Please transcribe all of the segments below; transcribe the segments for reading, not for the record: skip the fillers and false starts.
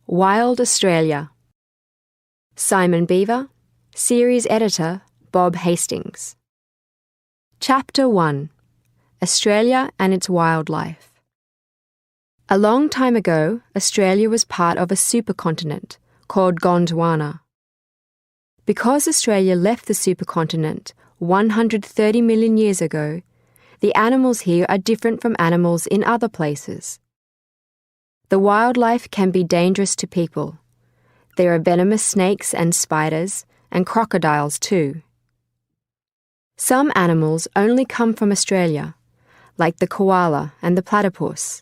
Wild Australia. Simon Beaver, Series Editor Bob Hastings. Chapter 1. Australia and its Wildlife. A long time ago, Australia was part of a supercontinent called Gondwana. Because Australia left the supercontinent 130 million years ago, the animals here are different from animals in other places. The wildlife can be dangerous to people. There are venomous snakes and spiders, and crocodiles too. Some animals only come from Australia, like the koala and the platypus.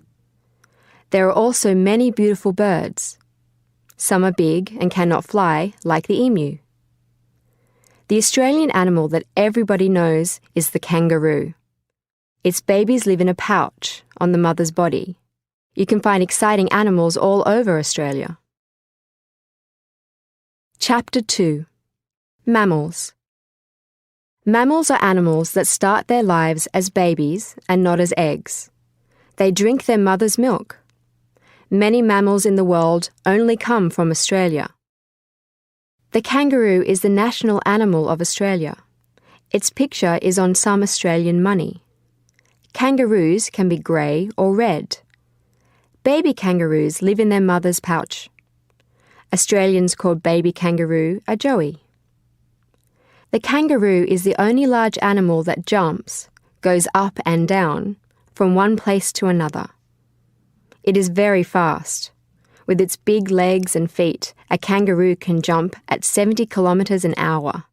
There are also many beautiful birds. Some are big and cannot fly, like the emu. The Australian animal that everybody knows is the kangaroo. Its babies live in a pouch on the mother's body. You can find exciting animals all over Australia. Chapter 2. Mammals. Mammals are animals that start their lives as babies and not as eggs. They drink their mother's milk. Many mammals in the world only come from Australia. The kangaroo is the national animal of Australia. Its picture is on some Australian money. Kangaroos can be grey or red. Baby kangaroos live in their mother's pouch. Australians call baby kangaroo a joey. The kangaroo is the only large animal that jumps, goes up and down, from one place to another. It is very fast. With its big legs and feet, a kangaroo can jump at 70 kilometres an hour.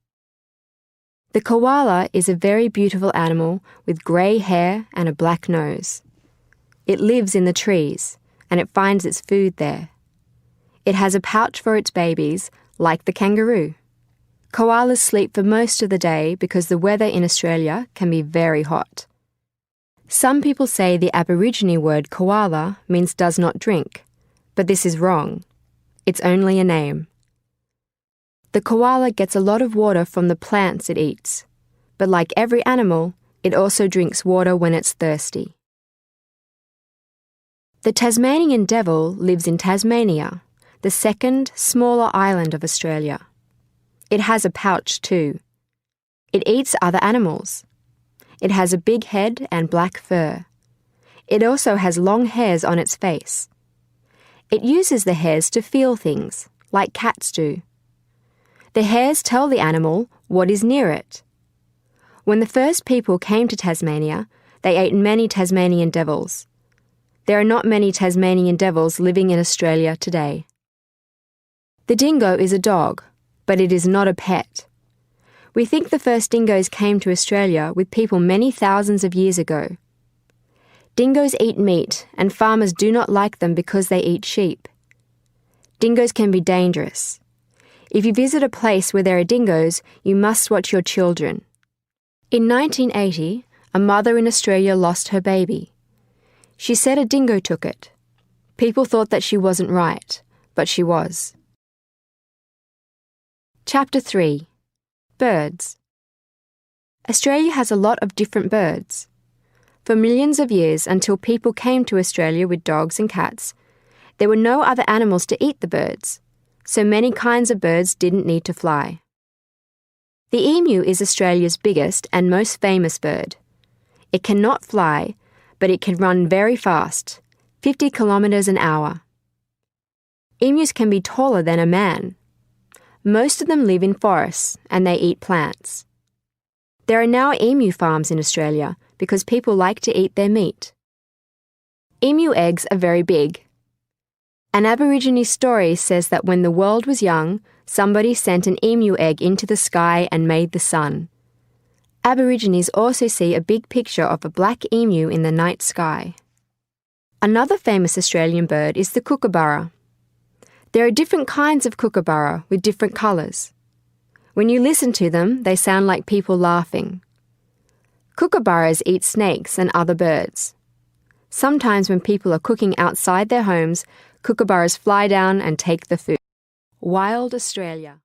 The koala is a very beautiful animal with grey hair and a black nose. It lives in the trees, and it finds its food there. It has a pouch for its babies, like the kangaroo. Koalas sleep for most of the day because the weather in Australia can be very hot. Some people say the Aborigine word koala means does not drink, but this is wrong. It's only a name. The koala gets a lot of water from the plants it eats, but like every animal, it also drinks water when it's thirsty. The Tasmanian devil lives in Tasmania, the second, smaller island of Australia. It has a pouch too. It eats other animals. It has a big head and black fur. It also has long hairs on its face. It uses the hairs to feel things, like cats do. The hairs tell the animal what is near it. When the first people came to Tasmania, they ate many Tasmanian devils. There are not many Tasmanian devils living in Australia today. The dingo is a dog, but it is not a pet. We think the first dingoes came to Australia with people many thousands of years ago. Dingoes eat meat, and farmers do not like them because they eat sheep. Dingoes can be dangerous. If you visit a place where there are dingoes, you must watch your children. In 1980, a mother in Australia lost her baby. She said a dingo took it. People thought that she wasn't right, but she was. Chapter 3. Birds. Australia has a lot of different birds. For millions of years, until people came to Australia with dogs and cats, there were no other animals to eat the birds, so many kinds of birds didn't need to fly. The emu is Australia's biggest and most famous bird. It cannot fly, but it can run very fast, 50 kilometres an hour. Emus can be taller than a man. Most of them live in forests and they eat plants. There are now emu farms in Australia because people like to eat their meat. Emu eggs are very big. An Aborigine story says that when the world was young, somebody sent an emu egg into the sky and made the sun. Aborigines also see a big picture of a black emu in the night sky. Another famous Australian bird is the kookaburra. There are different kinds of kookaburra with different colours. When you listen to them, they sound like people laughing. Kookaburras eat snakes and other birds. Sometimes when people are cooking outside their homes, kookaburras fly down and take the food. Wild Australia.